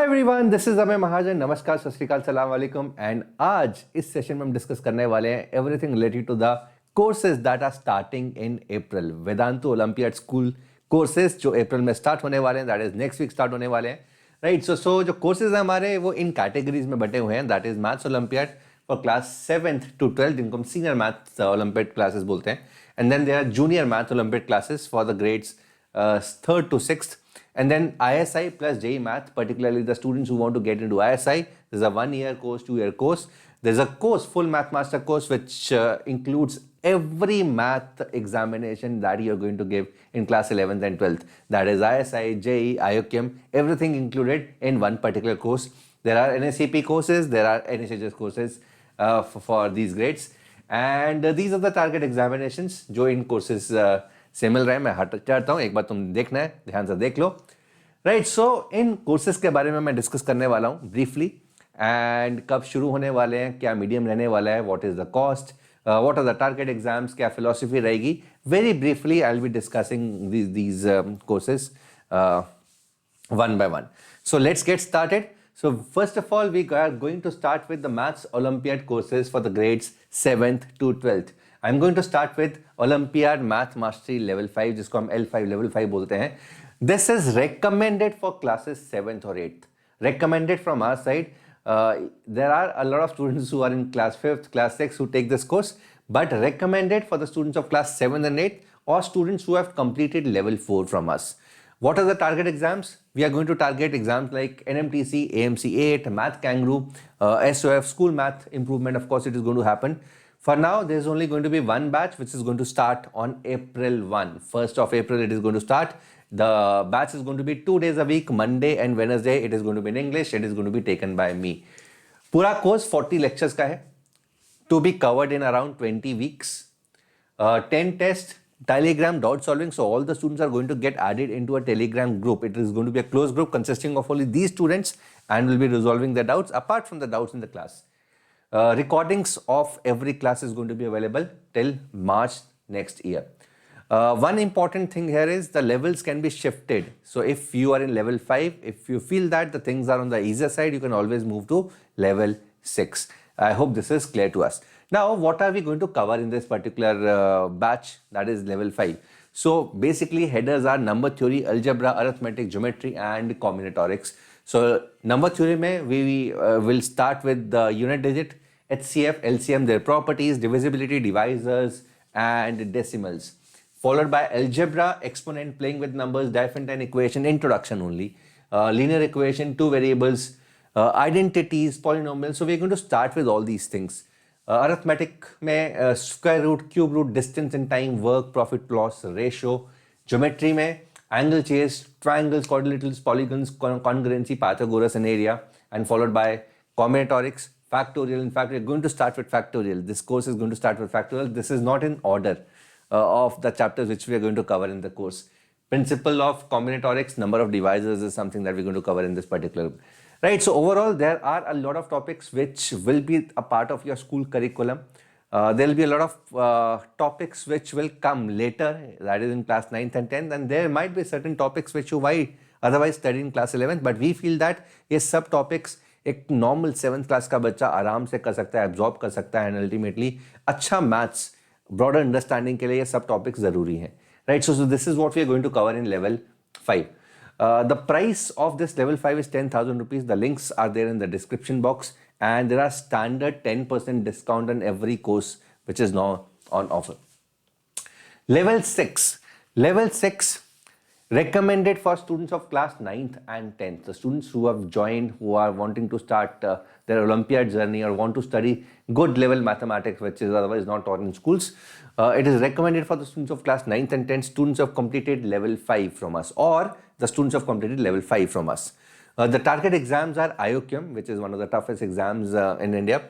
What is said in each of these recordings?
Everyone, this is अभय महाजन. नमस्कार, सत श्री अकाल, सलाम वालेकुम. एंड आज इस सेशन में हम डिस्कस करने वाले हैं everything related to the courses that are starting in April. Vedantu olympiad school courses जो अप्रैल में स्टार्ट होने वाले हैं, that is next week start होने वाले हैं, राइट. सो जो कोर्सेज हैं हमारे वो इन कैटेगरीज में बटे हुए हैं. That is maths olympiad for class 7th to 12th, जिनको हम सीनियर मैथ्स ओलंपियाड क्लासेस बोलते हैं. And then there are junior maths olympiad classes for the grades 3rd to 6th. And then ISI plus JEE Math, particularly the students who want to get into ISI, there's a 1-year course, 2-year course. There's a course, full Math Master course, which includes every math examination that you're going to give in class 11th and 12th. That is ISI, JEE, IOQM, everything included in one particular course. There are NSEP courses, there are NSEJS courses for these grades. And these are the target examinations जो इन courses से मिल रहे हैं. मैं हट चाहता हूँ, एक बार तुम देखना है, ध्यान से देख लो, राइट. सो इन कोर्सेज के बारे में मैं डिस्कस करने वाला हूँ ब्रीफली. एंड कब शुरू होने वाले हैं, क्या मीडियम रहने वाला है, what is the cost, what are the target exams, क्या फिलोसफी रहेगी. Very briefly I will be discussing these courses one by one. So let's get started. So first of all, we are going to start with the Maths Olympiad courses for the grades 7th to 12th. I'm going to start with Olympiad Math Mastery Level 5, जिसको हम L5 Level 5 बोलते हैं. This is recommended for classes 7th or 8th. Recommended from our side. There are a lot of students who are in class 5th, class 6th who take this course, but recommended for the students of class 7th and 8th or students who have completed Level 4 from us. What are the target exams? We are going to target exams like NMTC, AMC 8, Math Kangaroo, SOF, School Math Improvement. Of course, it is going to happen. For now, there is only going to be one batch which is going to start on April 1. 1st of April it is going to start. The batch is going to be 2 days a week, Monday and Wednesday. It is going to be in English. It is going to be taken by me. पूरा course 40 lectures का है, to be covered in around 20 weeks. 10 tests, Telegram dot solving. So all the students are going to get added into a Telegram group. It is going to be a closed group consisting of only these students and will be resolving their doubts apart from the doubts in the class. Recordings of every class is going to be available till March next year. One important thing here is the levels can be shifted. So if you are in level 5, if you feel that the things are on the easier side, you can always move to level 6. I hope this is clear to us. Now, what are we going to cover in this particular batch, that is level 5? So basically headers are number theory, algebra, arithmetic, geometry and combinatorics. So number theory mein we will start with the unit digit, HCF, LCM, their properties, divisibility, divisors and decimals. Followed by algebra, exponent, playing with numbers, Diophantine equation, introduction only, linear equation, two variables, identities, polynomials. So we're going to start with all these things. Arithmetic mein square root, cube root, distance and time, work, profit, loss, ratio. Geometry mein angle chase, triangles, quadrilaterals, polygons, congruency, Pythagoras and area, and followed by combinatorics, factorial. In fact, we're going to start with factorial. This course is going to start with factorial. This is not in order of the chapters which we are going to cover in the course. Principle of combinatorics, number of divisors is something that we're going to cover in this particular. Right. So overall, there are a lot of topics which will be a part of your school curriculum. There will be a lot of topics which will come later, that is in class 9th and 10th, and there might be certain topics which you might otherwise study in class 11th, but we feel that ये सब topics एक normal 7th class का बच्चा आराम से कर सकता है, एब्जॉर्ब कर सकता है, एंड अल्टीमेटली अच्छा मैथ्स ब्रॉडर अंडरस्टैंडिंग के लिए ये सब टॉपिक्स जरूरी हैं, right. So this is what we are going to cover in level 5. The price of this level 5 is 10,000 rupees. The links are there in the description box, and there are standard 10% discount on every course which is now on offer. Level 6. Level 6 recommended for students of class 9th and 10th. The students who have joined, who are wanting to start their Olympiad journey or want to study good level mathematics, which is otherwise not taught in schools. It is recommended for the students of class 9th and 10th, students who have completed level 5 from us, or the students who have completed level 5 from us. The target exams are IOQM, which is one of the toughest exams in India.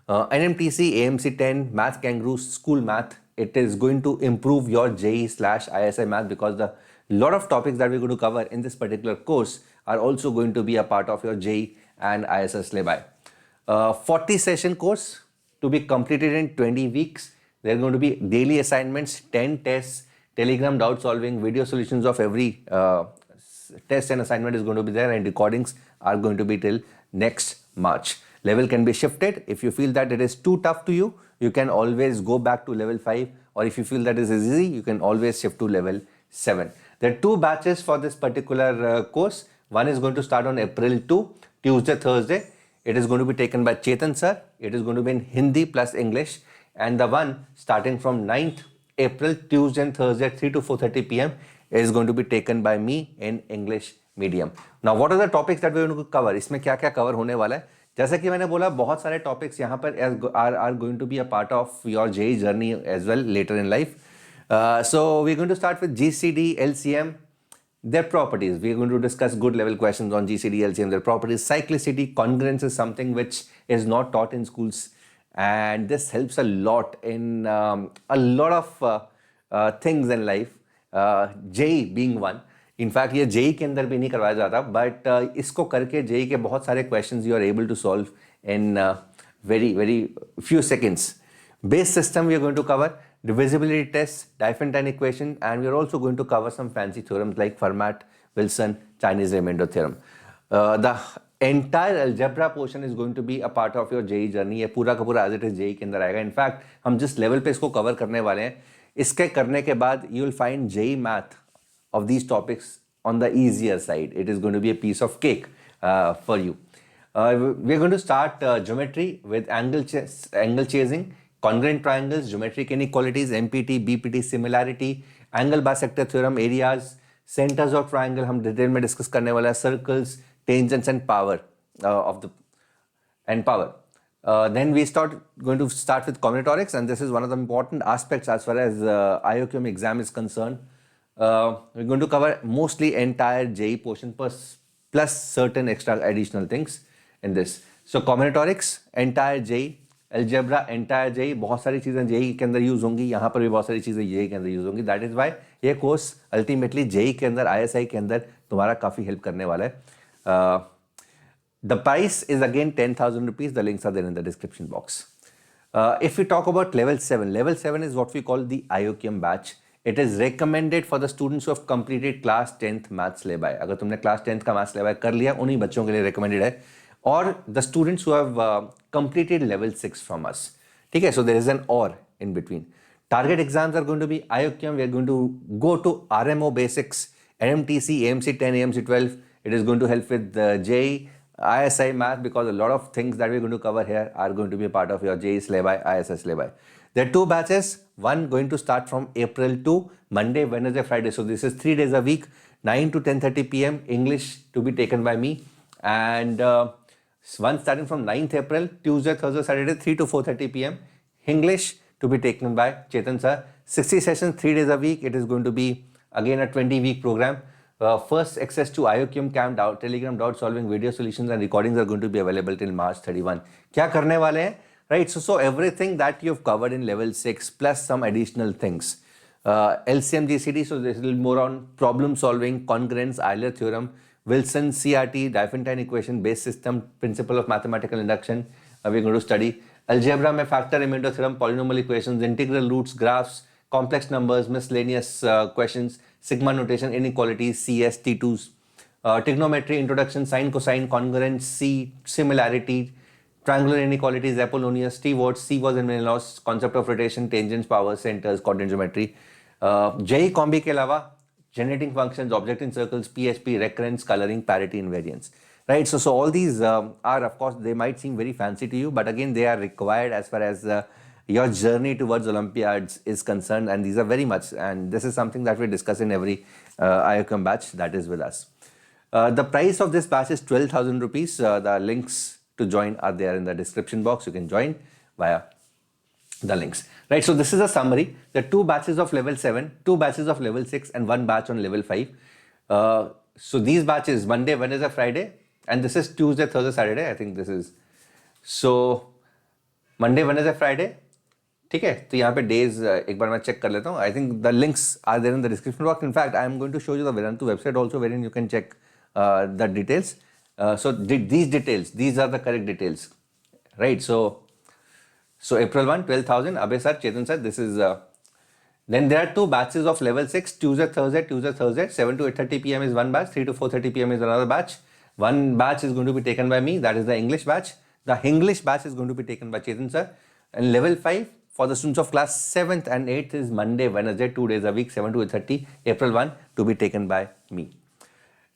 NMTC, AMC 10, Math Kangaroo, School Math. It is going to improve your JEE/ISI math because the lot of topics that we're going to cover in this particular course are also going to be a part of your JEE and ISI syllabi. 40 session course to be completed in 20 weeks. There are going to be daily assignments, 10 tests, Telegram doubt solving, video solutions of every test and assignment is going to be there, and recordings are going to be till next March. Level can be shifted. If you feel that it is too tough to you, you can always go back to level 5, or if you feel that it is easy, you can always shift to level 7. There are 2 batches for this particular course. One is going to start on April 2, Tuesday, Thursday. It is going to be taken by Chetan sir. It is going to be in Hindi plus English. And the one starting from 9th April, Tuesday and Thursday at 3 to 4:30 p.m. is going to be taken by me in English medium. Now, what are the topics that we are going to cover? इसमें क्या क्या cover होने वाला है? जैसा कि मैंने बोला, बहुत सारे topics यहाँ पर are going to be a part of your JEE journey as well later in life. So we're going to start with GCD, LCM, their properties. We're going to discuss good level questions on GCD, LCM, their properties. Cyclicity, congruence is something which is not taught in schools, and this helps a lot in a lot of things in life. JEE being one. In fact ये JEE के अंदर भी नहीं करवाया जाता, but इसको करके JEE के बहुत सारे questions you are able to solve in very few seconds. Base system we are going to cover, divisibility test, Diophantine equation, and we are also going to cover some fancy theorems like Fermat, Wilson, Chinese remainder theorem. The entire algebra portion is going to be a part of your JEE journey. ये पूरा का पूरा as it is JEE के अंदर आएगा. In fact हम जिस level पे इसको कवर करने वाले हैं, इसके करने के बाद you will find JEE math of these topics on the easier side. It is going to be a piece of cake for you. We're going to start geometry with angle chasing, congruent triangles, geometric inequalities, MPT, BPT, similarity, angle bisector theorem, areas, centers of triangle हम detail में discuss करने वाला है, circles, tangents and power power. Then we going to start with combinatorics, and this is one of the important aspects as far as IOQM exam is concerned. We're going to cover mostly entire JEE portion plus certain extra additional things in this. So combinatorics, entire JEE, algebra, entire JEE, बहुत सारी चीजें JEE के अंदर use होंगी, यहाँ पर भी बहुत सारी चीजें JEE के अंदर यूज होंगी. That is why ये कोर्स अल्टीमेटली JEE के अंदर, ISI के अंदर तुम्हारा काफी हेल्प करने वाला है. The price is again 10,000 rupees. The links are there in the description box. If we talk about level 7 is what we call the IOQM batch. It is recommended for the students who have completed class 10th maths lay-by. अगर तुमने class 10th का maths lay-by कर लिया, उन्हीं बच्चों के लिए recommended है. Or the students who have completed level 6 from us. ठीक है, so there is an or in between. Target exams are going to be IOQM. We are going to go to RMO basics, NMTC, AMC 10, AMC 12. It is going to help with the JEE, ISI math, because a lot of things that we are going to cover here are going to be a part of your JEE lay-by, ISS lay-by. There are 2 batches, one going to start from April 2, Monday, Wednesday, Friday. So this is 3 days a week, 9 to 10:30 p.m. English to be taken by me. And one starting from 9th April, Tuesday, Thursday, Saturday, 3 to 4:30 p.m. English to be taken by Chetan sir. 60 sessions, 3 days a week. It is going to be again a 20-week program. First access to IOQM camp, Telegram, solving video solutions and recordings are going to be available till March 31. क्या करने वाले हैं? Right, so everything that you've covered in level 6 plus some additional things. LCM GCD, so this is a little more on problem solving, congruence, Euler theorem, Wilson, CRT, Diophantine equation, base system, principle of mathematical induction. We're going to study algebra में factor remainder theorem, polynomial equations, integral roots, graphs, complex numbers, miscellaneous questions, sigma notation, inequalities, CS, T2s, trigonometry, introduction, sine, cosine, congruence, C, similarity, triangular inequalities, Apollonius, T-Words, C-Words and laws, concept of rotation, tangents, power, centers, coordinate geometry. JEE combi के अलावा generating functions, object in circles, PHP, recurrence, coloring, parity, invariance. Right, so all these are, of course, they might seem very fancy to you, but again, they are required as far as your journey towards Olympiads is concerned, and these are very much, and this is something that we discuss in every IOQM batch that is with us. The price of this batch is 12,000 rupees. The links to join are there in the description box. You can join via the links. Right, so this is a summary. There are 2 batches of level 7, 2 batches of level 6 and 1 batch on level 5. So these batches Monday, Wednesday, Friday, and this is Tuesday, Thursday, Saturday. I think this is so Monday, Wednesday, Friday. ठीक है, तो यहाँ पे days एक बार मैं check कर लेता हूँ. I think the links are there in the description box. In fact, I am going to show you the Vedantu website also, wherein you can check the details. So these details, these are the correct details, right? So April 1, 12,000. Abhay sir, Chetan sir, this is Then there are two batches of level 6, Tuesday, Thursday, 7 to 8:30 p.m. is one batch, 3 to 4:30 p.m. is another batch. One batch is going to be taken by me, that is the English batch. The English batch is going to be taken by Chetan sir. And level 5 for the students of class 7th and 8th is Monday, Wednesday, 2 days a week, 7 to 8:30, April 1, to be taken by me.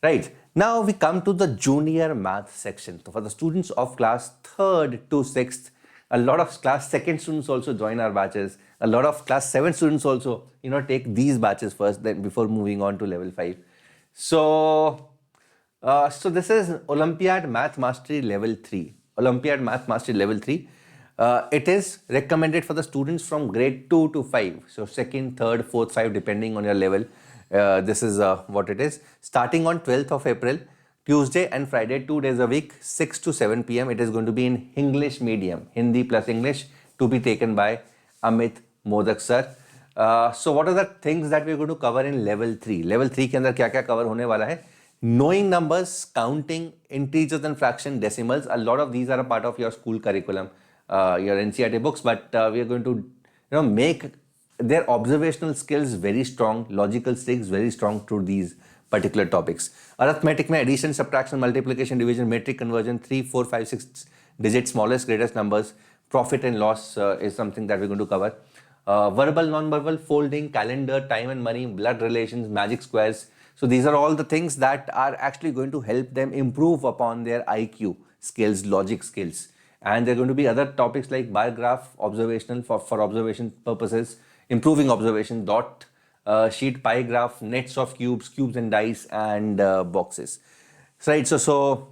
Right, now we come to the junior math section. So for the students of class 3rd to 6th, a lot of class 2nd students also join our batches. A lot of class 7 students also, take these batches first, then before moving on to level 5. So this is Olympiad Math Mastery Level 3. Olympiad Math Mastery Level 3. It is recommended for the students from grade 2 to 5. So 2nd, 3rd, 4th, 5, depending on your level. This is what it is. Starting on 12th of April, Tuesday and Friday, 2 days a week, 6 to 7 p.m. It is going to be in English medium, Hindi plus English, to be taken by Amit Modak sir. So what are the things that we are going to cover in level 3? Level 3 के अंदर क्या-क्या cover होने वाला है? Knowing numbers, counting, integers and fraction, decimals. A lot of these are a part of your school curriculum, your NCERT books, but we are going to make their observational skills very strong, logical skills very strong through these particular topics. Arithmetic में addition, subtraction, multiplication, division, metric conversion, 3, 4, 5, 6 digit smallest, greatest numbers, profit and loss is something that we're going to cover. Verbal, non-verbal, folding, calendar, time and money, blood relations, magic squares. So these are all the things that are actually going to help them improve upon their IQ skills, logic skills. And there are going to be other topics like bar graph, observational for observation purposes, improving observation, dot, sheet, pie graph, nets of cubes and dice, and boxes. Right. So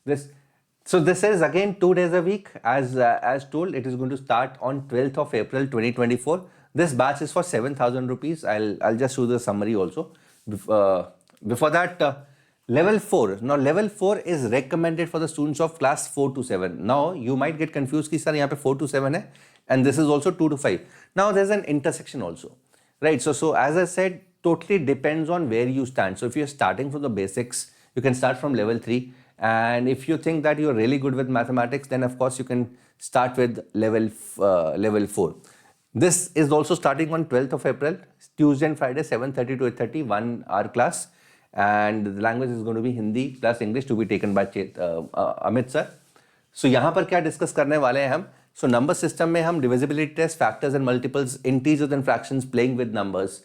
this is again 2 days a week, as told. It is going to start on 12th of April 2024. This batch is for 7,000 rupees. I'll just show the summary also. Before that, level 4. Now level 4 is recommended for the students of class 4 to 7. Now you might get confused कि sir यहाँ पे 4 to 7 है, and this is also 2 to 5. Now there's an intersection also, right? So as I said, totally depends on where you stand. So if you're starting from the basics, you can start from level 3. And if you think that you're really good with mathematics, then of course you can start with level 4. This is also starting on 12th of April, Tuesday and Friday, 7:30 to 8:30, 1 hour class. And the language is going to be Hindi plus English, to be taken by Amit sir. So यहाँ पर क्या discuss करने वाले हैं हम? So number system में हम divisibility test, factors and multiples, integers and fractions, playing with numbers.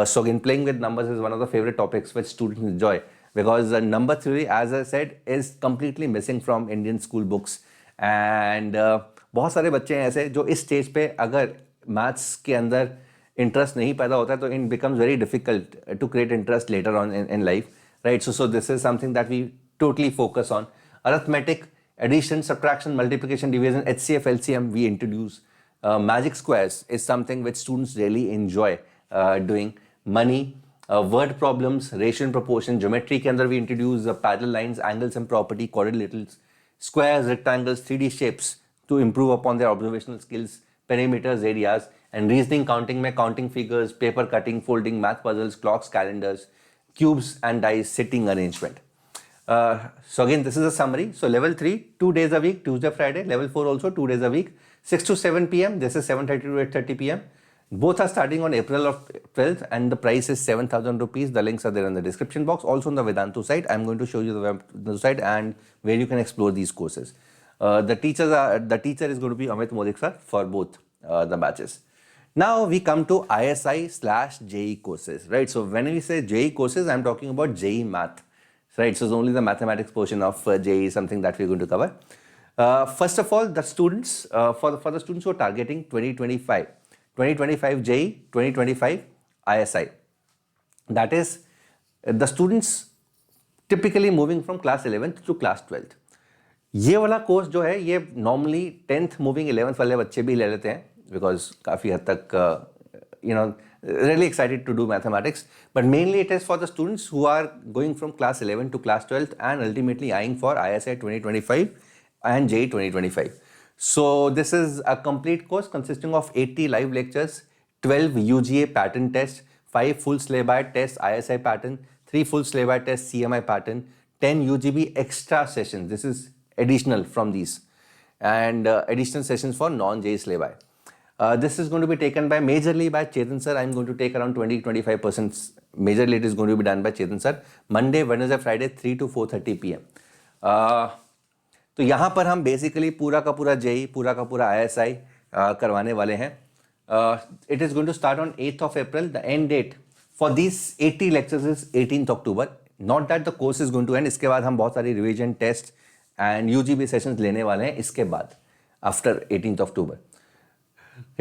So again, playing with numbers is one of the favorite topics which students enjoy, because number theory, as I said, is completely missing from Indian school books. And बहुत सारे बच्चे हैं ऐसे जो इस stage पे अगर maths के अंदर इंटरेस्ट नहीं पैदा होता है तो it becomes very difficult to create interest later on in life, right? So this is something that we totally focus on. Arithmetic, addition, subtraction, multiplication, division, HCF, LCM, we introduce. Magic squares is something which students really enjoy doing. Money, word problems, ratio and proportion, geometry के अंदर we introduce parallel lines, angles and property, quadrilaterals, squares, rectangles, 3D shapes to improve upon their observational skills, perimeters, areas, and reasoning, counting में counting figures, paper cutting, folding, math puzzles, clocks, calendars, cubes and dice, sitting arrangement. So again, this is a summary. So level 3, 2 days a week, Tuesday, Friday. Level 4 also 2 days a week, 6 to 7 p.m. This is 7:30 to 8:30 p.m. Both are starting on April of 12th, and the price is 7,000 rupees. The links are there in the description box. Also on the Vedantu site, I'm going to show you the site and where you can explore these courses. The teacher is going to be Amit Modak sir for both the batches. Now we come to ISI/JEE courses, right? So when we say JEE courses, I'm talking about JEE Math. Right, so it's only the mathematics portion of JEE is something that we're going to cover. First of all, the students, for the students who are targeting 2025 JEE, 2025 ISI. That is, the students typically moving from class 11th to class 12th. ये वाला course जो है ये normally 10th moving 11th वाले बच्चे भी ले लेते हैं, बिकॉज काफ़ी हद तक really excited to do mathematics, but mainly it is for the students who are going from class 11 to class 12th and ultimately eyeing for ISI 2025 and JEE 2025. So this is a complete course consisting of 80 live lectures, 12 UGA pattern tests, 5 full syllabi tests ISI pattern, 3 full syllabi tests CMI pattern, 10 UGB extra sessions. This is additional from these, and additional sessions for non-JEE syllabi. This is going to be taken by majorly by Chetan sir. I'm going to take around 20-25%. Majorly it is going to be done by Chetan sir. Monday, Wednesday, Friday 3 to 4:30 p.m. तो यहाँ पर हम basically पूरा का पूरा JEE, पूरा का पूरा ISI करवाने वाले हैं. It is going to start on 8th of April. The end date for these 80 lectures is 18th October. Not that the course is going to end. इसके बाद हम बहुत सारी revision test and UGB sessions लेने वाले हैं इसके बाद after 18th October.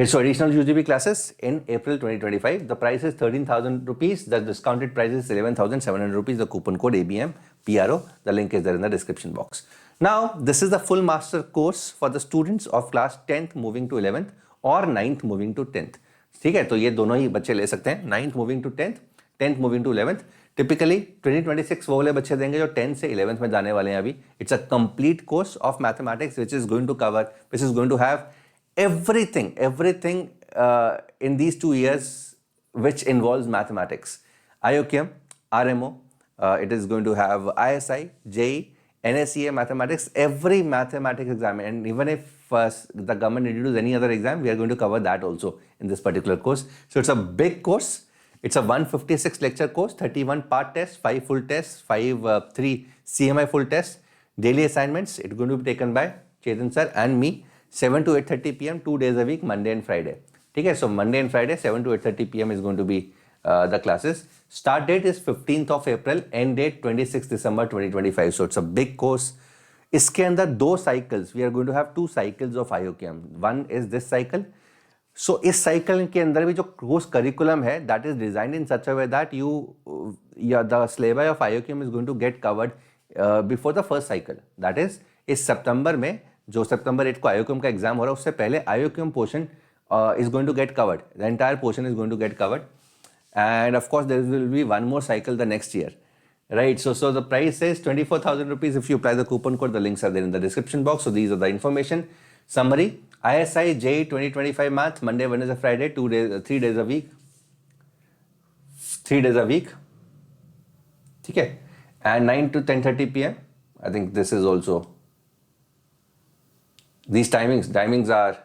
So additional UGB classes in April 2025. The price is 13,000 rupees. The discounted price is 11,700 rupees. The coupon code ABM PRO. The link is there in the description box. Now this is the full master course for the students of class 10th moving to 11th और 9th moving to 10th. ठीक है, तो ये दोनों ही बच्चे ले सकते हैं. 9th moving to 10th, 10th moving to 11th. Typically 2026 वो वाले बच्चे देंगे जो 10th से 11th में जाने वाले हैं अभी. It's a complete course of mathematics which is going to cover, which is going to have everything in these 2 years which involves mathematics. IOQM, RMO, it is going to have ISI, JEE, NSEP mathematics, every mathematics exam, and even if the government introduces any other exam, we are going to cover that also in this particular course. So it's a big course. It's a 156 lecture course, 31 part tests, 5 full tests, 3 CMI full tests, daily assignments. It's going to be taken by Chetan sir and me. 7 to 8:30 p.m. 2 days a week, Monday and Friday. Okay, so Monday and Friday 7 to 8:30 p.m. is going to be the classes. Start date is 15th of April, end date 26th December 2025. So it's a big course. इसके अंदर 2 cycles. We are going to have 2 cycles of IOQM. One is this cycle. So इस cycle के अंदर भी जो course curriculum है, that is designed in such a way that the syllabus of IOQM is going to get covered before the first cycle. That is इस September में जो September 8 को IOQM का एग्जाम हो रहा है उससे पहले IOQM portion is going to get covered. The entire portion is going to get covered, and of course there will be one more cycle the next year, right? So the price is 24,000 rupees if you apply the coupon code. The links are there in the description box. So these are the information. Summary: ISI JEE 2025 math, Monday, Wednesday, Friday, 3 days a week. 3 days a week. ठीक है, and 9 to 10:30 p.m. I think this is also. These timings are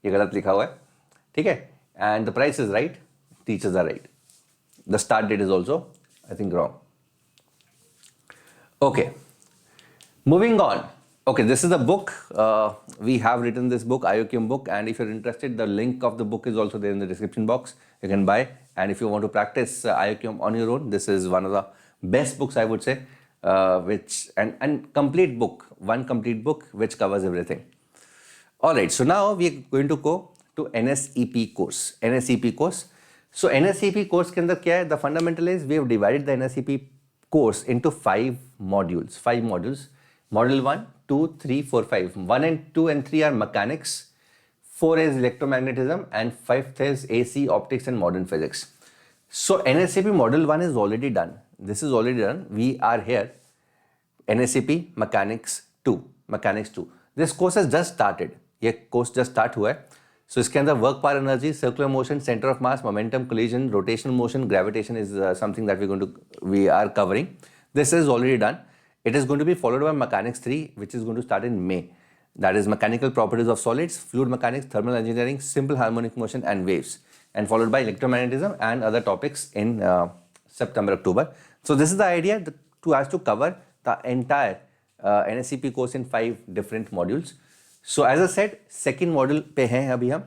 ये गलत लिखा हुआ है, ठीक है, and the price is right, teachers are right. The start date is also, I think, wrong. Okay, moving on. Okay, this is the book. We have written this book, IOQM book, and if you're interested, the link of the book is also there in the description box. You can buy, and if you want to practice IOQM on your own, this is one of the best books, I would say. And complete book, one complete book which covers everything. All right, so now we are going to go to NSEP course. NSEP course. So NSEP course के अंदर क्या है? The fundamental is we have divided the NSEP course into 5 modules. 5 modules. Module 1, 2, 3, 4, 5. 1 and 2 and 3 are mechanics. 4 is electromagnetism, and 5th is AC, optics, and modern physics. So NSEP Module 1 is already done. This is already done. We are here. NSEP Mechanics 2. Mechanics 2. This course has just started. ये course just start हुआ है. So इसके अंदर work power energy, circular motion, center of mass, momentum, collision, rotational motion, gravitation is something that we are covering. This is already done. It is going to be followed by Mechanics 3, which is going to start in May. That is mechanical properties of solids, fluid mechanics, thermal engineering, simple harmonic motion, and waves, and followed by electromagnetism and other topics in September, October. So this is the idea to cover the entire NSEP course in 5 different modules. So as I said, second module पे हैं अभी हम.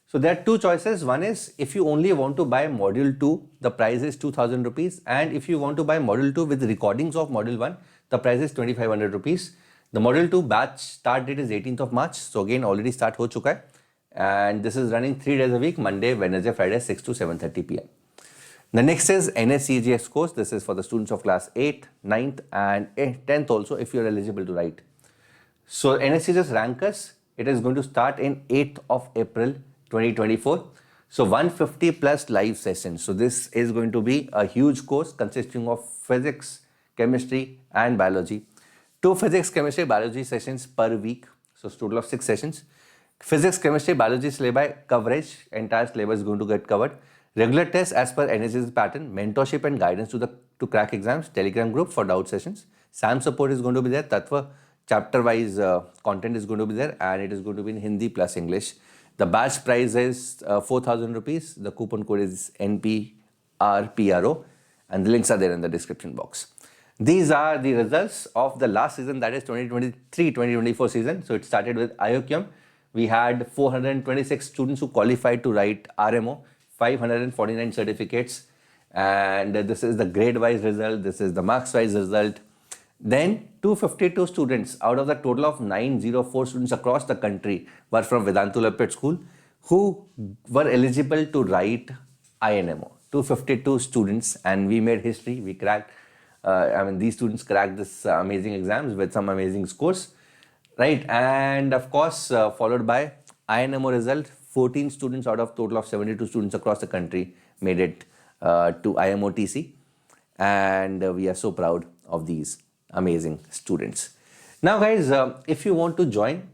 So there are 2 choices. One is if you only want to buy module 2, the price is 2,000 rupees, and if you want to buy module 2 with recordings of module 1, the price is 2,500 rupees. The module 2 batch start date is 18th of March. So again already start हो चुका है, and this is running 3 days a week, Monday, Wednesday, Friday, 6 to 7:30 p.m. The next is NSEJS course. This is for the students of class 8th, 9th, and 10th also if you are eligible to write. So NSEJS rankers, it is going to start in 8th of April 2024. So 150 plus live sessions. So this is going to be a huge course consisting of physics, chemistry, and biology. 2 physics, chemistry, biology sessions per week. So total of 6 sessions. Physics, chemistry, biology syllabi coverage. Entire syllabus is going to get covered. Regular tests as per NSEJS pattern. Mentorship and guidance to crack exams. Telegram group for doubt sessions. SAM support is going to be there. Tatva Chapter wise content is going to be there, and it is going to be in Hindi plus English. The batch price is 4,000 rupees. The coupon code is NPRPRO, and the links are there in the description box. These are the results of the last season, that is 2023-2024 season. So it started with IOQM. We had 426 students who qualified to write RMO, 549 certificates, and this is the grade-wise result. This is the marks-wise result. Then 252 students out of the total of 904 students across the country were from Vedantu Olympiad School who were eligible to write INMO. 252 students, and we made history. We cracked, these students cracked this amazing exams with some amazing scores, right? And of course, followed by INMO result, 14 students out of total of 72 students across the country made it to IMOTC, and we are so proud of these amazing students. Now guys, if you want to join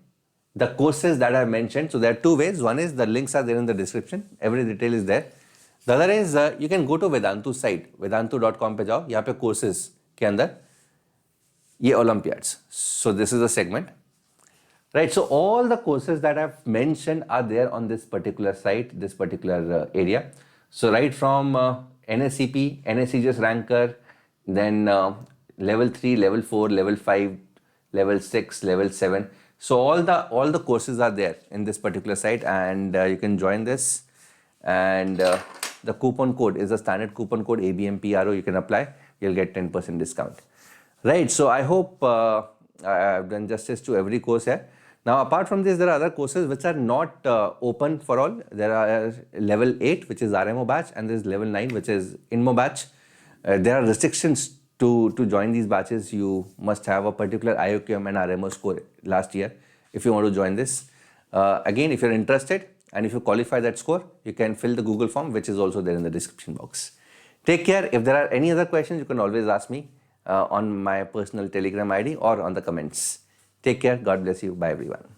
the courses that I mentioned, so there are two ways. One is the links are there in the description, every detail is there. The other is you can go to Vedantu site, vedantu.com पे जाओ, यहाँ पे courses के अंदर ये Olympiads. So this is a segment, right? So all the courses that I've mentioned are there on this particular site, this particular area. So right from NSEP, NSEJS ranker, then level 3, level 4, level 5, level 6, level 7. So all the courses are there in this particular site, and you can join this. And the coupon code is a standard coupon code ABMPRO. You can apply. You'll get 10% discount. Right. So I hope I've done justice to every course here. Now, apart from this, there are other courses which are not open for all. There are level 8, which is RMO batch, and there's level 9, which is INMO batch. There are restrictions to join these batches. You must have a particular IOQM and RMO score last year if you want to join this. Again, if you're interested and if you qualify that score, you can fill the Google form, which is also there in the description box. Take care. If there are any other questions, you can always ask me on my personal Telegram ID or on the comments. Take care. God bless you. Bye everyone.